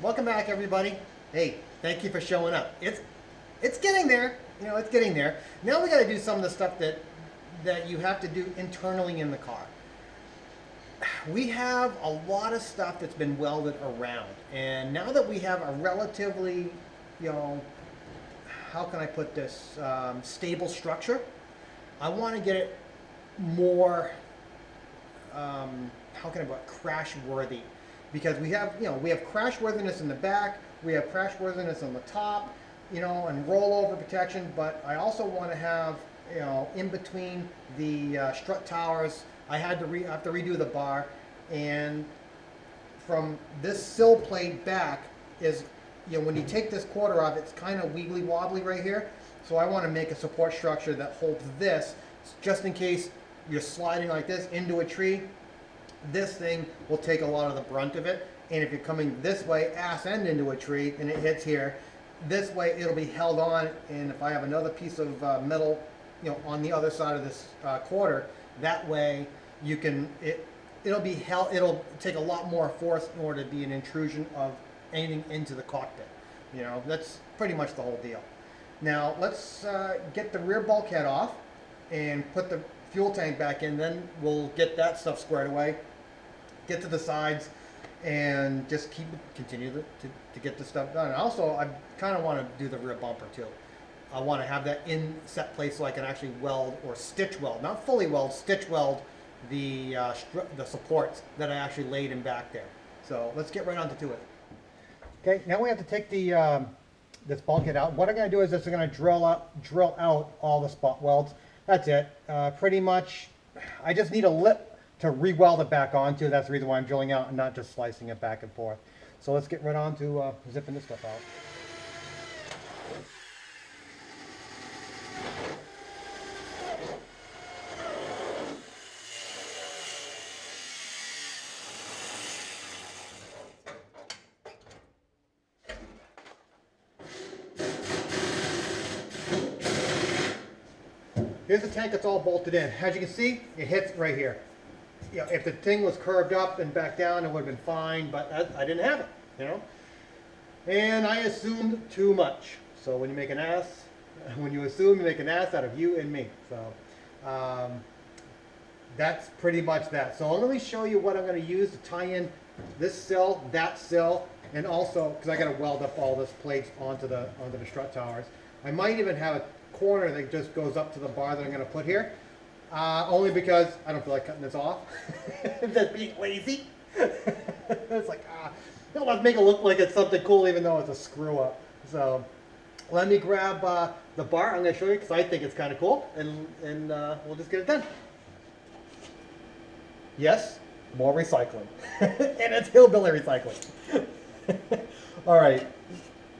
Welcome back, everybody. Hey, thank you for showing up. It's getting there. You know, it's getting there. Now we got to do some of the stuff that you have to do internally in the car. We have a lot of stuff that's been welded around, and now that we have a relatively, you know, how can I put this, stable structure, I want to get it more, how can I put, crash worthy, because we have crash worthiness in the back, we have crash worthiness on the top, you know, and rollover protection. But I also want to have, you know, in between the strut towers, I have to redo the bar, and from this sill plate back is, you know, when you take this quarter off, it's kind of wiggly wobbly right here. So I want to make a support structure that holds this, just in case you're sliding like this into a tree. This thing will take a lot of the brunt of it. And if you're coming this way, ass end into a tree, and it hits here, this way it'll be held on. And if I have another piece of metal, you know, on the other side of this quarter, that way you can, it'll be held, it'll take a lot more force in order to be an intrusion of anything into the cockpit. You know, that's pretty much the whole deal. Now let's get the rear bulkhead off and put the fuel tank back in, then we'll get that stuff squared away, get to the sides, and just continue to get the stuff done. And also, I kind of want to do the rear bumper too. I want to have that in set place so I can actually weld or stitch weld, not fully weld, stitch weld the supports that I actually laid in back there. So let's get right on to it. Okay, now we have to take the this bulkhead out. What I'm going to do is just going to drill out all the spot welds. That's it. Pretty much, I just need a lip to re-weld it back onto. That's the reason why I'm drilling out and not just slicing it back and forth. So let's get right on to zipping this stuff out. Here's the tank that's all bolted in. As you can see, it hits right here. You know, if the thing was curved up and back down, it would have been fine, but I didn't have it, you know. And I assumed too much. So when you make an ass, when you assume, you make an ass out of you and me. So that's pretty much that. So let me show you what I'm going to use to tie in this sill, that sill, and also, because I got to weld up all this plates onto the strut towers. I might even have a corner that just goes up to the bar that I'm going to put here, only because I don't feel like cutting this off. Just being lazy. It's like, let's make it look like it's something cool even though it's a screw up. So let me grab the bar. I'm going to show you because I think it's kind of cool, and we'll just get it done. Yes, more recycling. And it's hillbilly recycling. All right.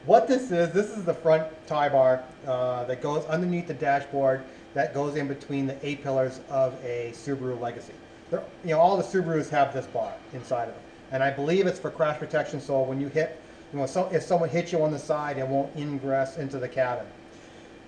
What this is the front tie bar that goes underneath the dashboard, that goes in between the A-pillars of a Subaru Legacy. You know, all the Subarus have this bar inside of them. And I believe it's for crash protection, so when you hit, you know, if someone hits you on the side, it won't ingress into the cabin.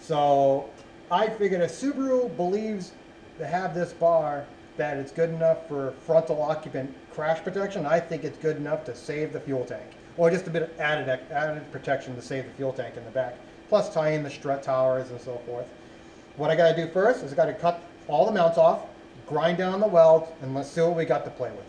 So I figured if Subaru believes to have this bar, that it's good enough for frontal occupant crash protection, I think it's good enough to save the fuel tank. Or just a bit of added protection to save the fuel tank in the back. Plus tie in the strut towers and so forth. What I got to do first is I got to cut all the mounts off, grind down the welds, and let's see what we got to play with.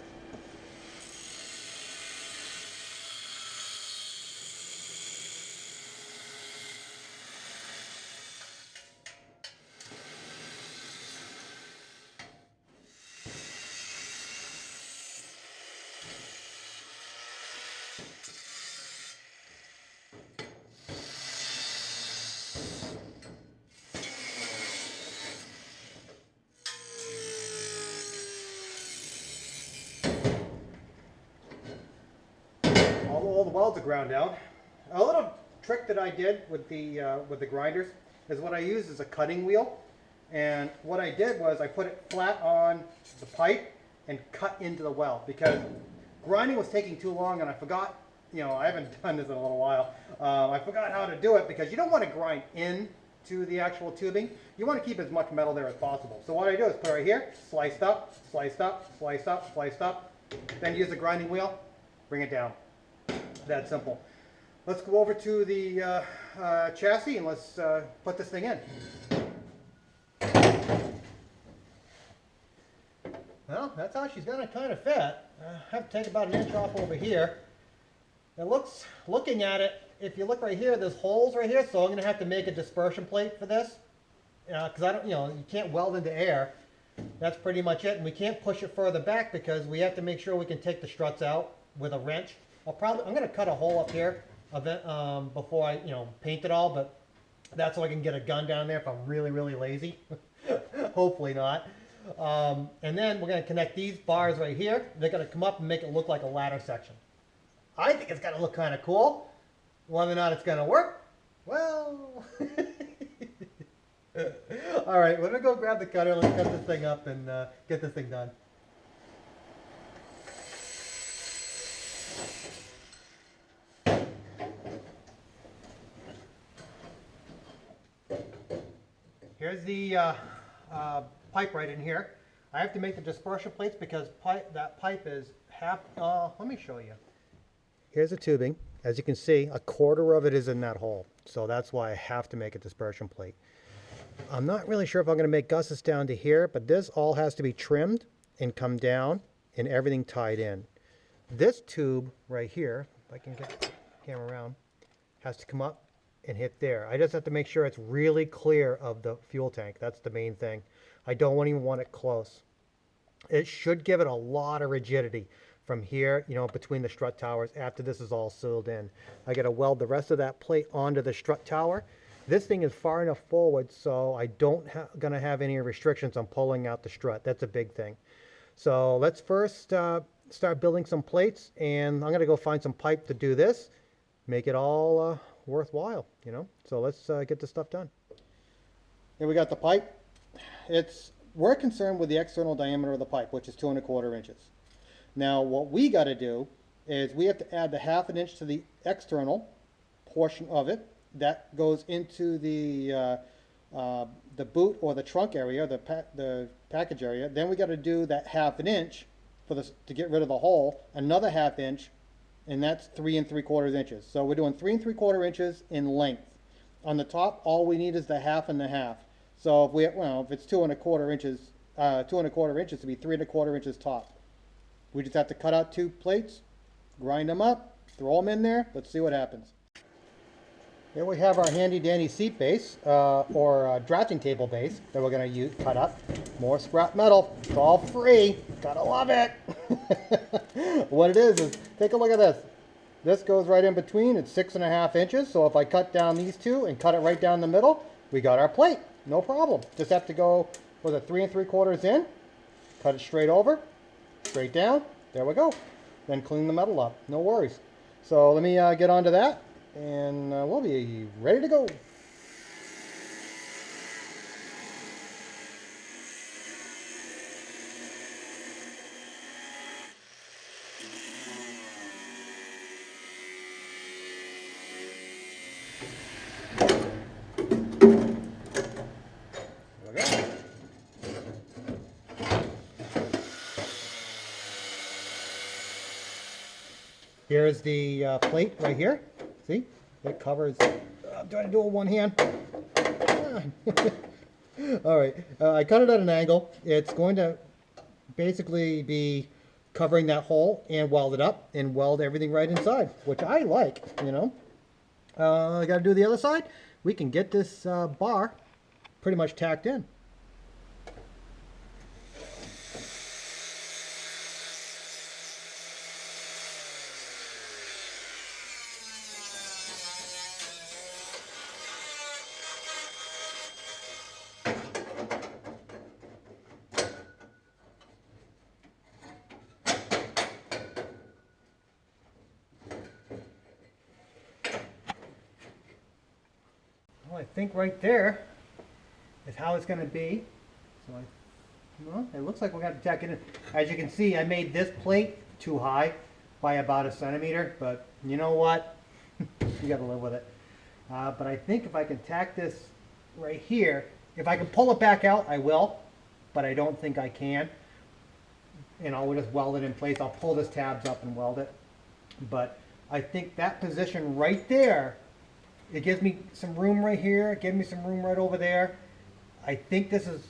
All the welds are ground out. A little trick that I did with the grinders is what I use is a cutting wheel, and what I did was I put it flat on the pipe and cut into the weld because grinding was taking too long, and I forgot. You know, I haven't done this in a little while. I forgot how to do it because you don't want to grind in to the actual tubing. You want to keep as much metal there as possible. So what I do is put it right here, sliced up, sliced up, sliced up, sliced up, then use the grinding wheel, bring it down. that simple. Let's go over to the chassis and let's put this thing in. Well, that's how she's gonna kind of fit. I have to take about an inch off over here. It looks, looking at it, if you look right here, there's holes right here, so I'm gonna have to make a dispersion plate for this. Because I don't, you can't weld into air. That's pretty much it, and we can't push it further back because we have to make sure we can take the struts out with a wrench. I'm gonna cut a hole up here before I, paint it all, but that's so I can get a gun down there if I'm really, really lazy. Hopefully not. And then we're going to connect these bars right here. They're going to come up and make it look like a ladder section. I think it's going to look kind of cool. Whether or not it's going to work, well... All right, let me go grab the cutter. Let's cut this thing up and get this thing done. Here's the pipe right in here. I have to make the dispersion plates because that pipe is half, let me show you. Here's the tubing. As you can see, a quarter of it is in that hole. So that's why I have to make a dispersion plate. I'm not really sure if I'm going to make gussets down to here, but this all has to be trimmed and come down and everything tied in. This tube right here, if I can get the camera around, has to come up and hit there. I just have to make sure it's really clear of the fuel tank. That's the main thing. I don't even want it close. It should give it a lot of rigidity from here, between the strut towers after this is all sealed in. I got to weld the rest of that plate onto the strut tower. This thing is far enough forward so I don't gonna have any restrictions on pulling out the strut. That's a big thing. So let's first start building some plates, and I'm gonna go find some pipe to do this, make it all worthwhile, So let's get this stuff done. Here we got the pipe. We're concerned with the external diameter of the pipe, which is 2 1/4 inches. Now what we got to do is we have to add the 1/2 inch to the external portion of it. That goes into the boot or the trunk area, the package area. Then we got to do that 1/2 inch to get rid of the hole, another 1/2 inch, and that's 3 3/4 inches. So we're doing 3 3/4 inches in length. On the top, all we need is the 1/2 and the 1/2. So if it's 2 1/4 inches, 2 1/4 inches to be 3 1/4 inches top. We just have to cut out 2 plates, grind them up, throw them in there. Let's see what happens. Here we have our handy dandy seat base, or drafting table base that we're going to cut up. More scrap metal. It's all free. Gotta love it. What it is take a look at this. This goes right in between. It's 6 1/2 inches. So if I cut down these two and cut it right down the middle, we got our plate. No problem. Just have to go with a 3 3/4 in, cut it straight over, straight down. There we go. Then clean the metal up. No worries. So let me get onto that, and we'll be ready to go. Here's the plate right here. See? It covers. I'm trying to do it with one hand. All right. I cut it at an angle. It's going to basically be covering that hole and weld it up and weld everything right inside, which I like, I got to do the other side. We can get this bar pretty much tacked in. I think right there is how it's going to be. So it looks like we're going to tack it in. As you can see, I made this plate too high by about 1 centimeter, but you know what? You got to live with it. But I think if I can tack this right here, if I can pull it back out, I will, but I don't think I can. We'll just weld it in place. I'll pull this tabs up and weld it. But I think that position right there, it gives me some room right here, it gives me some room right over there. I think this is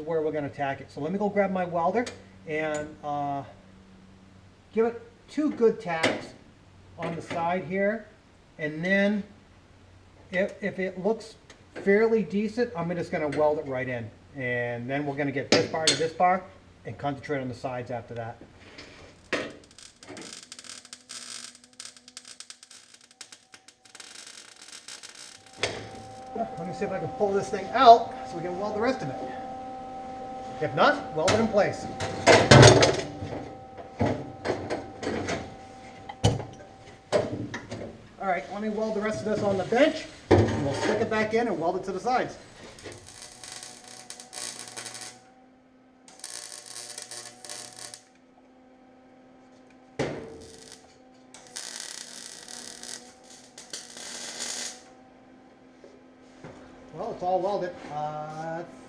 where we're gonna tack it. So let me go grab my welder and give it 2 good tacks on the side here, and then if it looks fairly decent, I'm just gonna weld it right in, and then we're gonna get this bar to this bar and concentrate on the sides after that. Let me see if I can pull this thing out so we can weld the rest of it. If not, weld it in place. All right, let me weld the rest of this on the bench, and we'll stick it back in and weld it to the sides. Well, it's all welded.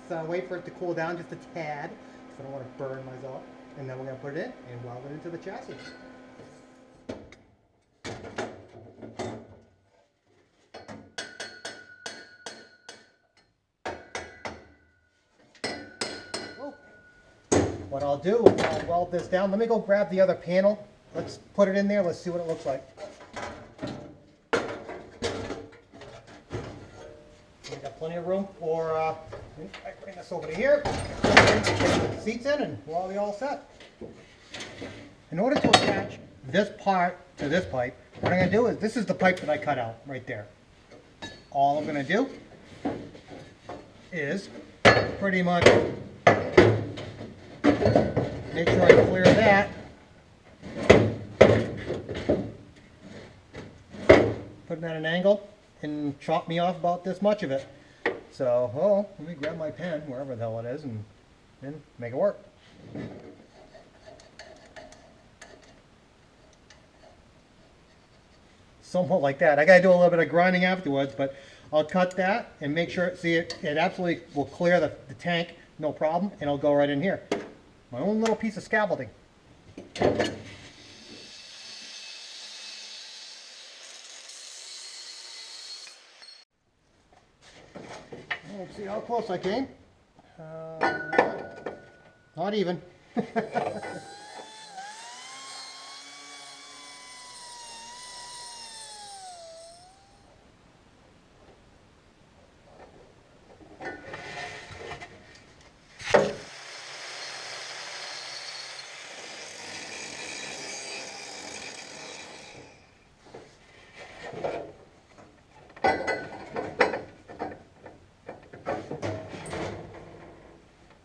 Let's wait for it to cool down just a tad, because I don't want to burn myself. And then we're going to put it in and weld it into the chassis. Oh. What I'll do is I'll weld this down. Let me go grab the other panel. Let's put it in there. Let's see what it looks like. Plenty of room, or I bring this over to here, get the seats in, and we'll all be all set. In order to attach this part to this pipe, what I'm going to do is, this is the pipe that I cut out right there. All I'm going to do is pretty much make sure I clear that, put it at an angle, and chop me off about this much of it. So, oh, let me grab my pen, wherever the hell it is, and make it work. Somewhat like that. I gotta do a little bit of grinding afterwards, but I'll cut that and make sure, see it absolutely will clear the tank, no problem, and it'll go right in here. My own little piece of scaffolding. Let's see how close I came. Not even.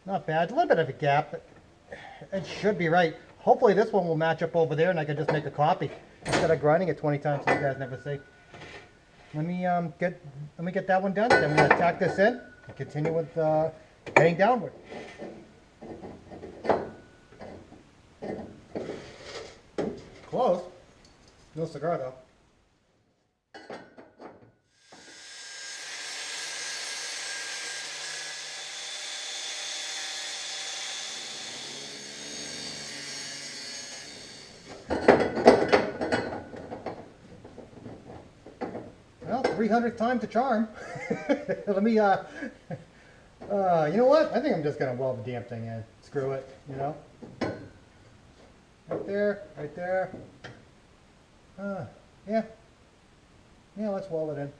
Not bad, a little bit of a gap, but it should be right. Hopefully this one will match up over there and I can just make a copy instead of grinding it 20 times so you guys never see. Let me get that one done, then I'm going to tack this in and continue with heading downward. Close. No cigar though. Well, 300th time to charm. Let me, you know what? I think I'm just going to weld the damn thing in. Screw it, you know? Right there, right there. Yeah. Yeah, let's weld it in.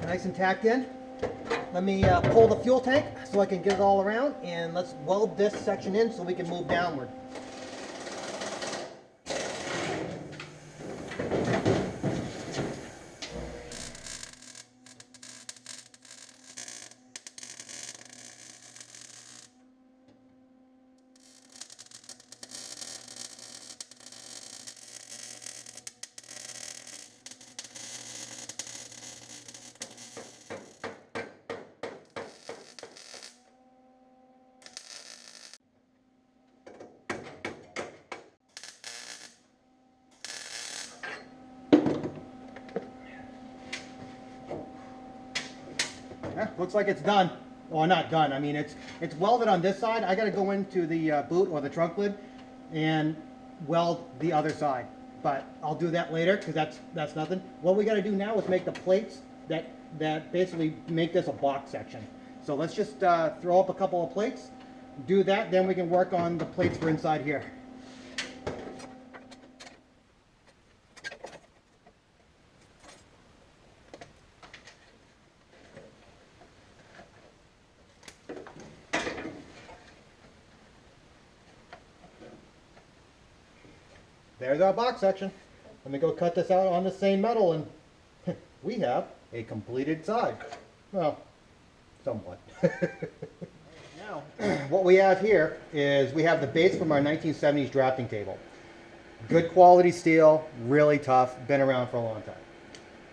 Nice and tacked in. Let me pull the fuel tank so I can get it all around, and let's weld this section in so we can move downward. Yeah, looks like it's done. Or not done. I mean, it's welded on this side. I got to go into the boot or the trunk lid and weld the other side. But I'll do that later because that's nothing. What we got to do now is make the plates that basically make this a box section. So let's just throw up a couple of plates, do that, then we can work on the plates for inside here. There's our box section. Let me go cut this out on the same metal and we have a completed side. Well, somewhat. Now, what we have here is we have the base from our 1970s drafting table. Good quality steel, really tough, been around for a long time.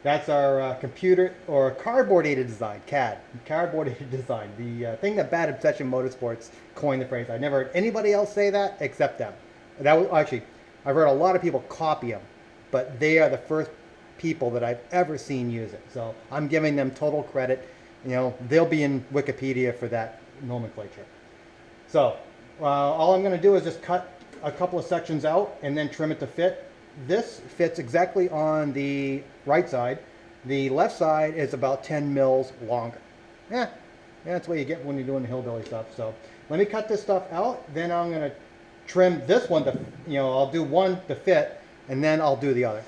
That's our computer or cardboard-aided design, CAD, cardboard-aided design. The thing that Bad Obsession Motorsports coined the phrase. I never heard anybody else say that except them. That was actually, I've heard a lot of people copy them, but they are the first people that I've ever seen use it. So I'm giving them total credit. You know, they'll be in Wikipedia for that nomenclature. So all I'm going to do is just cut a couple of sections out and then trim it to fit. This fits exactly on the right side. The left side is about 10 mils longer. Yeah, that's what you get when you're doing the hillbilly stuff. So let me cut this stuff out. Then I'm going to trim this one to, you know, I'll do one to fit and then I'll do the other.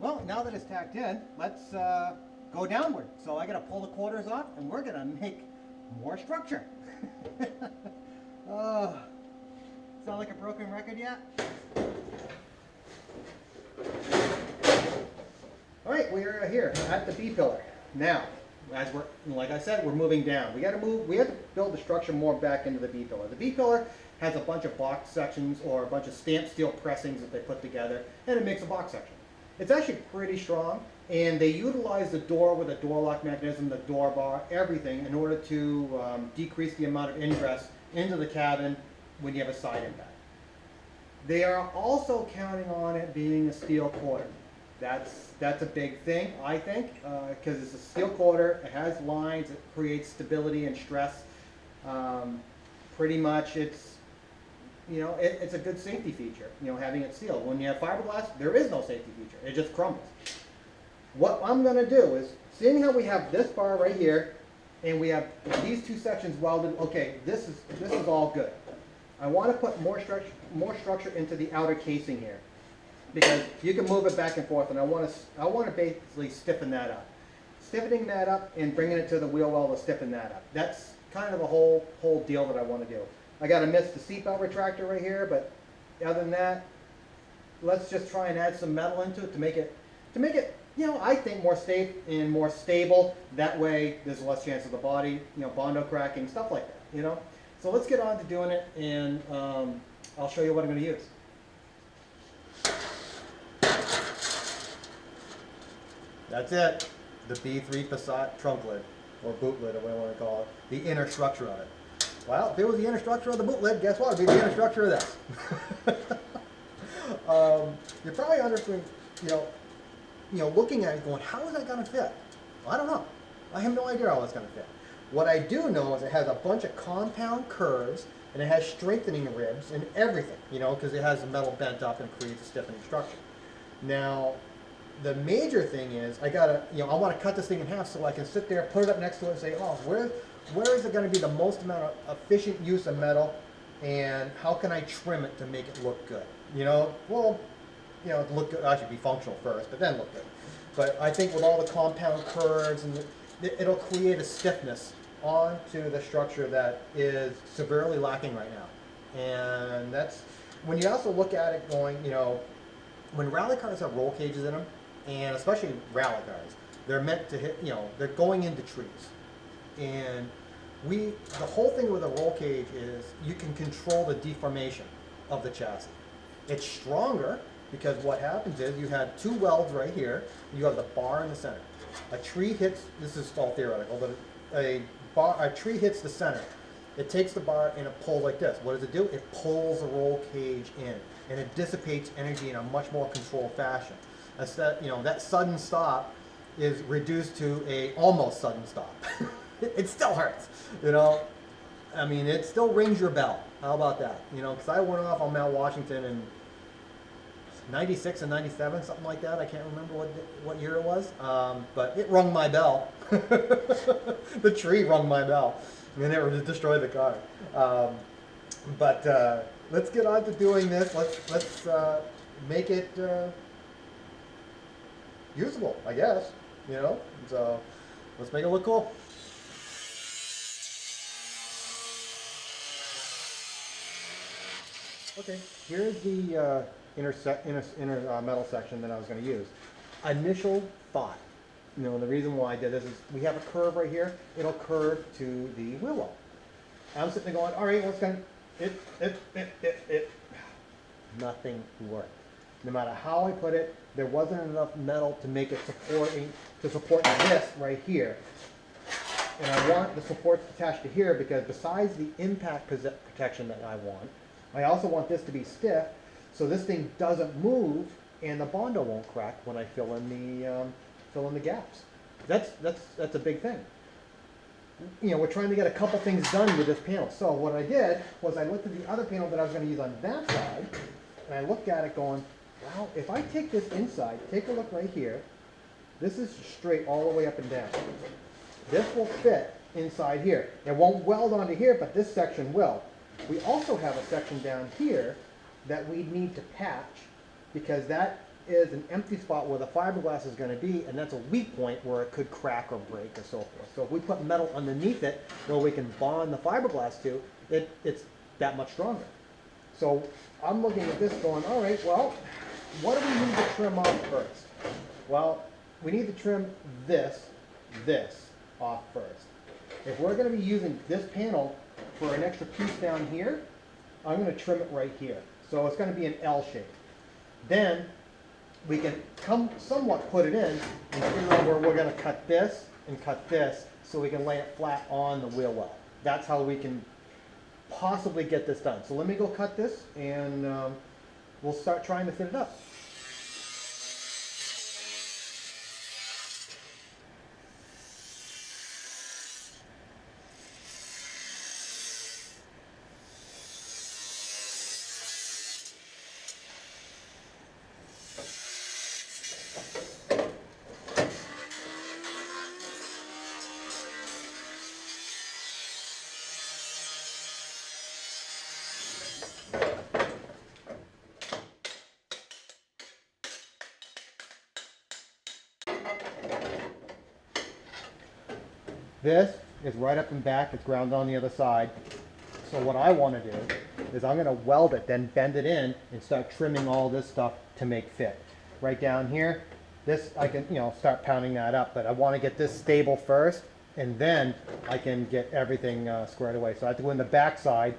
Well, now that it's tacked in, let's go downward. So I got to pull the quarters off and we're going to make more structure. Sound like a broken record yet? All right, we are here at the B pillar. Now, as we're, like I said, we're moving down. We have to build the structure more back into the B pillar. The B pillar has a bunch of box sections or a bunch of stamped steel pressings that they put together, and it makes a box section. It's actually pretty strong, and they utilize the door with a door lock mechanism, the door bar, everything in order to decrease the amount of ingress into the cabin when you have a side impact. They are also counting on it being a steel quarter. That's a big thing, I think, because it's a steel quarter, it has lines, it creates stability and stress. Pretty much it's, you know, it's a good safety feature, you know, having it steel. When you have fiberglass, there is no safety feature. It just crumbles. What I'm going to do is, seeing how we have this bar right here, and we have these two sections welded, okay, this is all good. I want to put more structure into the outer casing here, because you can move it back and forth, and I want to basically stiffen that up. Stiffening that up and bringing it to the wheel well to stiffen that up. That's kind of the whole deal that I want to do. I got to miss the seatbelt retractor right here, but other than that, let's just try and add some metal into it to make it, you know, I think more safe and more stable. That way, there's less chance of the body, you know, bondo cracking, stuff like that, you know. So let's get on to doing it, and I'll show you what I'm going to use. That's it, the B3 facade trunk lid, or boot lid, or whatever you want to call it, the inner structure of it. Well, if it was the inner structure of the boot lid, guess what? It'd be the inner structure of this. You're probably wondering, you know, looking at it going, how is that going to fit? Well, I don't know. I have no idea how it's going to fit. What I do know is it has a bunch of compound curves, and it has strengthening ribs and everything, you know, because it has the metal bent up and creates a stiffening structure. Now, the major thing is I gotta, you know, I want to cut this thing in half so I can sit there, put it up next to it, and say, oh, where is it going to be the most amount of efficient use of metal, and how can I trim it to make it look good? You know, well, you know, look good. I should be functional first, but then look good. But I think with all the compound curves and it'll create a stiffness onto the structure that is severely lacking right now. And that's when you also look at it going, you know, when rally cars have roll cages in them, and especially rally cars, they're meant to hit, you know, they're going into trees. And the whole thing with a roll cage is you can control the deformation of the chassis. It's stronger because what happens is you have two welds right here, you have the bar in the center. A tree hits, this is all theoretical, but a tree hits the center. It takes the bar and it pulls like this. What does it do? It pulls the roll cage in, and it dissipates energy in a much more controlled fashion. That, you know, that sudden stop is reduced to a almost sudden stop. It still hurts, you know. I mean, it still rings your bell. How about that? You know, because I went off on Mount Washington in '96 and '97, something like that. I can't remember what year it was, but it rung my bell. The tree rung my bell, and it destroyed the car. But let's get on to doing this. Let's make it usable, I guess. You know, so let's make it look cool. Okay, here's the inner metal section that I was going to use. Initial thought. You know, the reason why I did this is we have a curve right here. It'll curve to the wheel well. I'm sitting there going, all right, what's going to, nothing worked. No matter how I put it, there wasn't enough metal to make it support this right here. And I want the supports attached to here because besides the impact protection that I want, I also want this to be stiff so this thing doesn't move and the Bondo won't crack when I fill in the gaps. That's a big thing. You know, we're trying to get a couple things done with this panel. So what I did was I looked at the other panel that I was going to use on that side, and I looked at it going, well, if I take this inside, take a look right here. This is straight all the way up and down. This will fit inside here. It won't weld onto here, but this section will. We also have a section down here that we need to patch because that is an empty spot where the fiberglass is going to be, and that's a weak point where it could crack or break or so forth. So if we put metal underneath it where we can bond the fiberglass to, it's that much stronger. So I'm looking at this going, all right, well, what do we need to trim off first? Well, we need to trim this off first. If we're going to be using this panel for an extra piece down here, I'm going to trim it right here. So it's going to be an L shape. Then we can somewhat put it in and figure out where we're going to cut this and cut this so we can lay it flat on the wheel well. That's how we can possibly get this done. So let me go cut this and we'll start trying to fit it up. This is right up and back, it's ground on the other side. So what I want to do is I'm going to weld it, then bend it in and start trimming all this stuff to make fit. Right down here, this I can, you know, start pounding that up, but I want to get this stable first and then I can get everything squared away. So I have to go in the back side,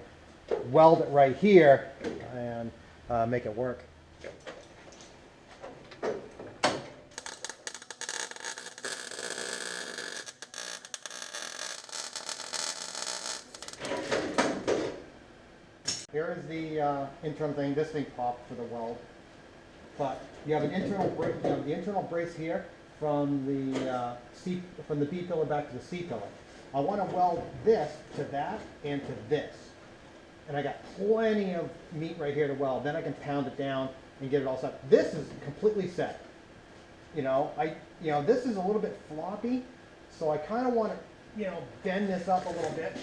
weld it right here and make it work. Here is the internal thing. This thing popped for the weld, but you have an internal brace. You have the internal brace here, from the B pillar back to the C pillar. I want to weld this to that and to this. And I got plenty of meat right here to weld. Then I can pound it down and get it all set. This is completely set. This is a little bit floppy, so I kind of want to, bend this up a little bit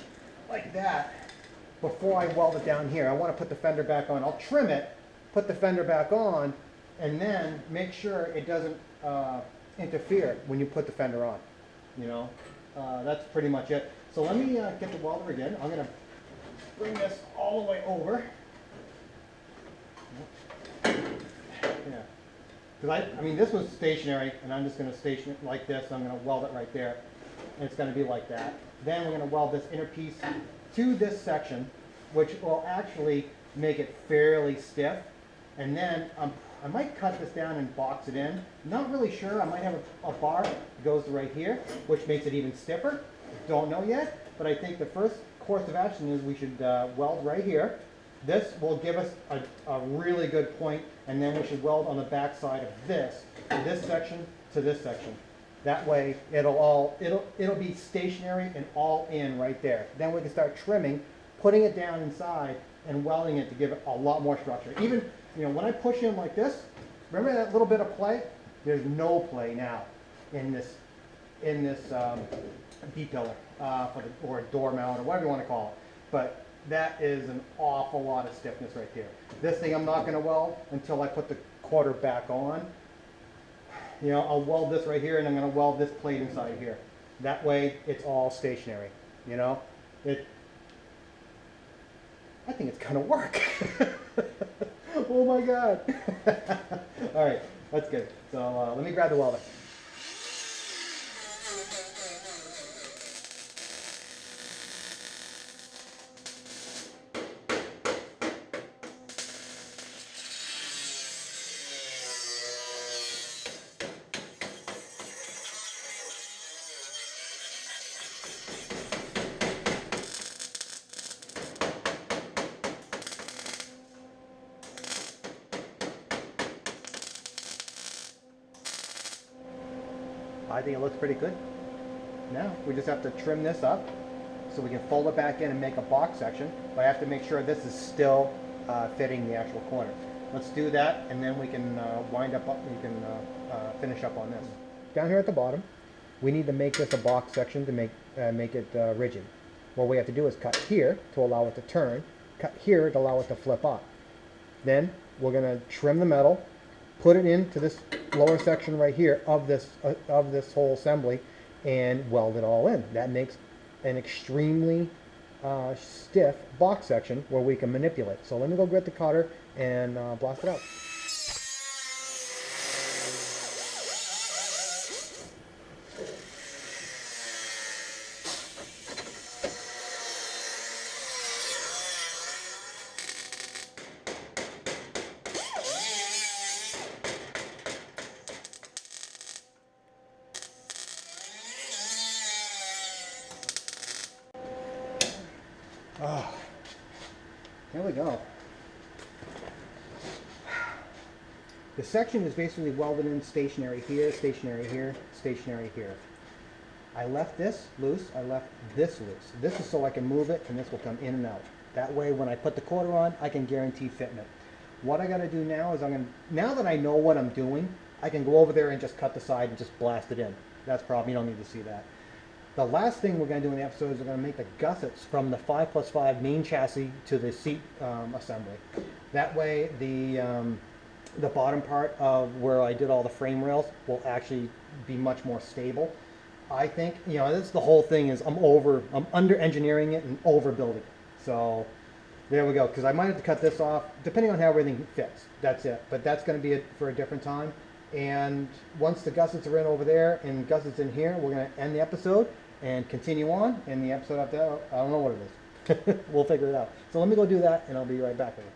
like that before I weld it down here. I want to put the fender back on. I'll trim it, put the fender back on, and then make sure it doesn't interfere when you put the fender on. That's pretty much it. So let me get the welder again. I'm going to bring this all the way over. Yeah. Because this was stationary, and I'm just going to station it like this. I'm going to weld it right there, and it's going to be like that. Then we're going to weld this inner piece to this section, which will actually make it fairly stiff. And then I might cut this down and box it in. Not really sure. I might have a bar that goes right here, which makes it even stiffer. Don't know yet, but I think the first course of action is we should weld right here. This will give us a really good point, and then we should weld on the back side of this section to this section. That way it'll be stationary and all in right there. Then we can start trimming, putting it down inside, and welding it to give it a lot more structure. Even when I push in like this, remember that little bit of play? There's no play now in this B pillar or door mount or whatever you want to call it. But that is an awful lot of stiffness right there. This thing I'm not going to weld until I put the quarter back on. I'll weld this right here, and I'm going to weld this plate inside here. That way it's all stationary. I think it's going to work. Oh my God. All right, that's good. So let me grab the welder. I think it looks pretty good. Now we just have to trim this up so we can fold it back in and make a box section. But I have to make sure this is still fitting the actual corner. Let's do that, and then we can finish up on this. Down here at the bottom, we need to make this a box section to make it rigid. What we have to do is cut here to allow it to turn, cut here to allow it to flip up. Then we're going to trim the metal, put it into this lower section right here of this whole assembly, and weld it all in. That makes an extremely stiff box section where we can manipulate. So let me go get the cutter and blast it out. Oh, here we go. The section is basically welded in stationary here, stationary here, stationary here. I left this loose, I left this loose. This is so I can move it, and this will come in and out. That way when I put the quarter on, I can guarantee fitment. What I gotta do now is now that I know what I'm doing, I can go over there and just cut the side and just blast it in. That's probably, you don't need to see that. The last thing we're going to do in the episode is we're going to make the gussets from the 5+5 main chassis to the seat assembly. That way the bottom part of where I did all the frame rails will actually be much more stable. I think, this the whole thing is I'm under engineering it and overbuilding it. So there we go, because I might have to cut this off depending on how everything fits. That's it. But that's going to be it for a different time. And once the gussets are in over there and gussets in here, we're going to end the episode and continue on in the episode after that. I don't know what it is. We'll figure it out. So let me go do that, and I'll be right back with you.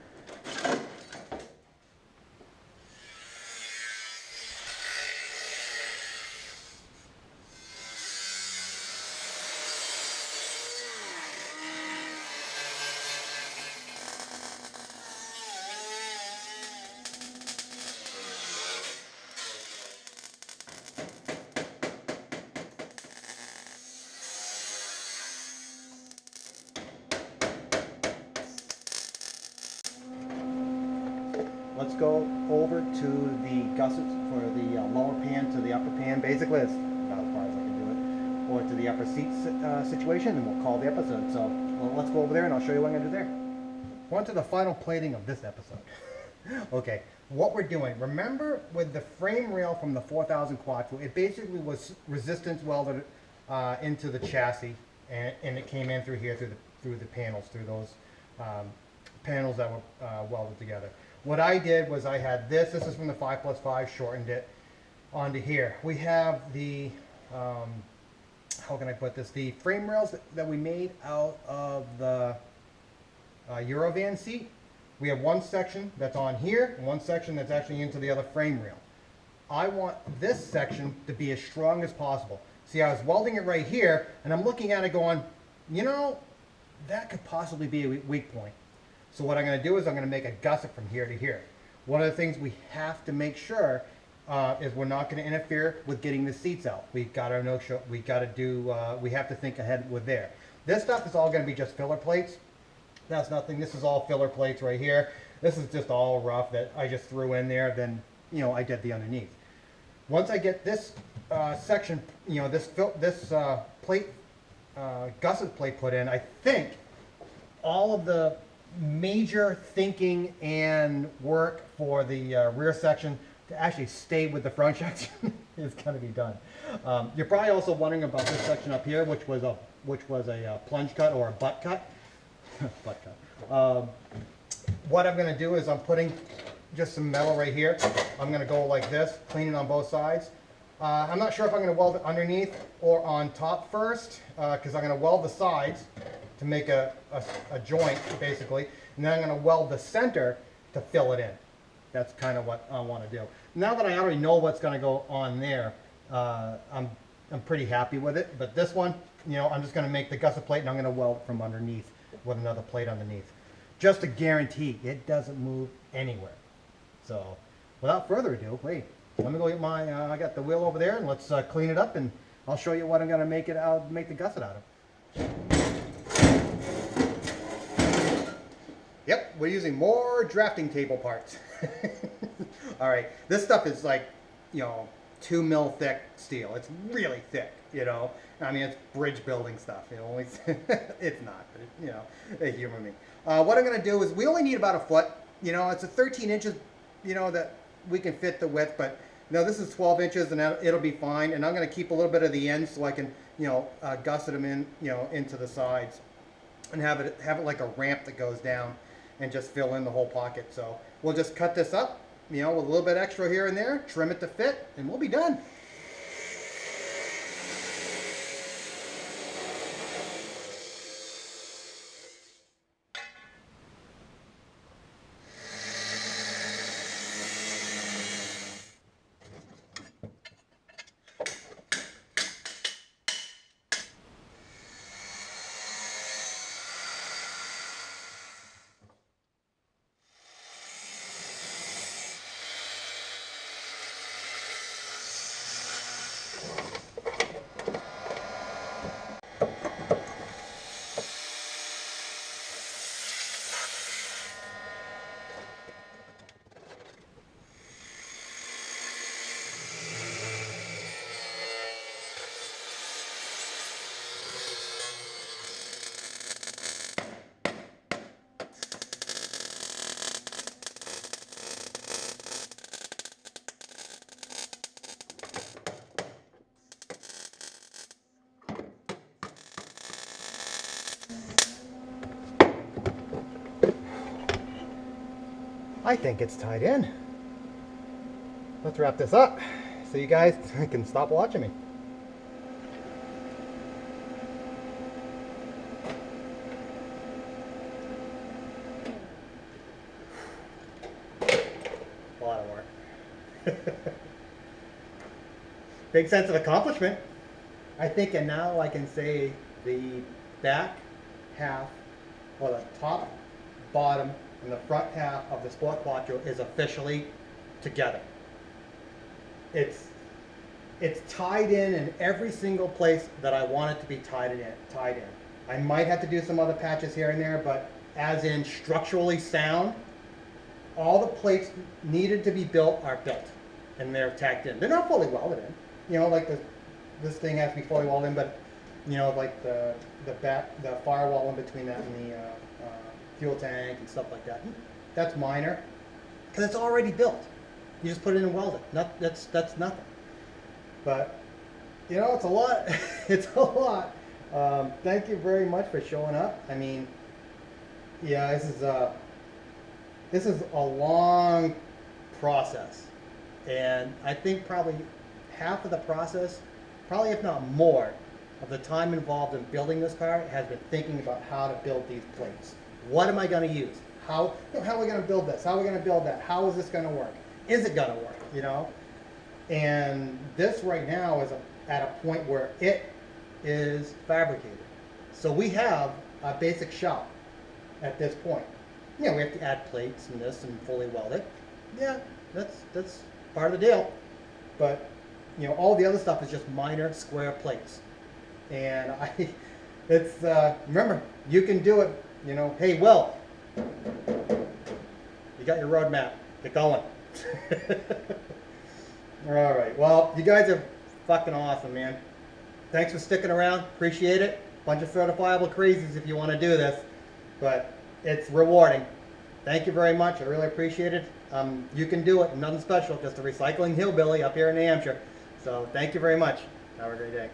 let's go over to the gussets for the lower pan to the upper pan. Basically, it's about as far as I can do it. Or to the upper seat situation, and we'll call the episode. So well, let's go over there and I'll show you what I'm going to do there. On to the final plating of this episode. Okay, what we're doing, remember with the frame rail from the 4000 Quattro, it basically was resistance welded into the chassis, and it came in through here, through the panels, through those panels that were welded together. What I did was I had this is from the 5+5, shortened it onto here. We have the, how can I put this, the frame rails that we made out of the Eurovan seat. We have one section that's on here, and one section that's actually into the other frame rail. I want this section to be as strong as possible. See, I was welding it right here, and I'm looking at it going, you know, that could possibly be a weak point. So what I'm going to do is I'm going to make a gusset from here to here. One of the things we have to make sure is we're not going to interfere with getting the seats out. We've got to know, we have to think ahead with there. This stuff is all going to be just filler plates. That's nothing. This is all filler plates right here. This is just all rough that I just threw in there. Then, you know, I did the underneath. Once I get this section, you know, this plate, gusset plate put in, I think all of the major thinking and work for the rear section to actually stay with the front section is going to be done. You're probably also wondering about this section up here, which was a plunge cut or a butt cut. Butt cut. What I'm going to do is I'm putting just some metal right here. I'm going to go like this, clean it on both sides. I'm not sure if I'm going to weld it underneath or on top first, because I'm going to weld the sides to make a joint, basically, and then I'm going to weld the center to fill it in. That's kind of what I want to do. Now that I already know what's going to go on there, I'm pretty happy with it. But this one, you know, I'm just going to make the gusset plate, and I'm going to weld it from underneath with another plate underneath, just to guarantee it doesn't move anywhere. So without further ado, wait, let me go get my, I got the wheel over there, and let's clean it up, and I'll show you what I'm going to make the gusset out of. Yep, we're using more drafting table parts. All right, this stuff is like, you know, 2 mil thick steel. It's really thick, you know. I mean, it's bridge building stuff, you know. It's not, but you know, humor me. What I'm going to do is we only need about a foot. You know, it's a 13 inches, you know, that we can fit the width, but you know, this is 12 inches and it'll be fine. And I'm going to keep a little bit of the ends so I can, you know, gusset them in, you know, into the sides, and have it like a ramp that goes down and just fill in the whole pocket. So we'll just cut this up, you know, with a little bit extra here and there, trim it to fit, and we'll be done. I think it's tied in. Let's wrap this up so you guys can stop watching me. A lot of work. Big sense of accomplishment. I think, and now I can say the back half, or the top, bottom, and the front half of the Sport Quattro is officially together. It's tied in every single place that I want it to be tied in. I might have to do some other patches here and there, but as in structurally sound, all the plates needed to be built are built, and they're tacked in. They're not fully welded in. You know, like this thing has to be fully welded in, but you know, like the firewall in between that and the fuel tank and stuff like that. That's minor, because it's already built. You just put it in and weld it. That's nothing. But you know, it's a lot. It's a lot. Thank you very much for showing up. I mean, yeah, this is a long process, and I think probably half of the process, probably if not more, of the time involved in building this car has been thinking about how to build these plates. What am I going to use? How are we going to build this? How are we going to build that? How is this going to work? Is it going to work? You know, and this right now is at a point where it is fabricated. So we have a basic shop at this point. Yeah, we have to add plates and this and fully weld it. Yeah, that's part of the deal. But you know, all the other stuff is just minor square plates. And remember, you can do it. You know, hey, Will, you got your roadmap. Get going. All right. Well, you guys are fucking awesome, man. Thanks for sticking around. Appreciate it. Bunch of certifiable crazies if you want to do this, but it's rewarding. Thank you very much. I really appreciate it. You can do it. Nothing special. Just a recycling hillbilly up here in New Hampshire. So thank you very much. Have a great day.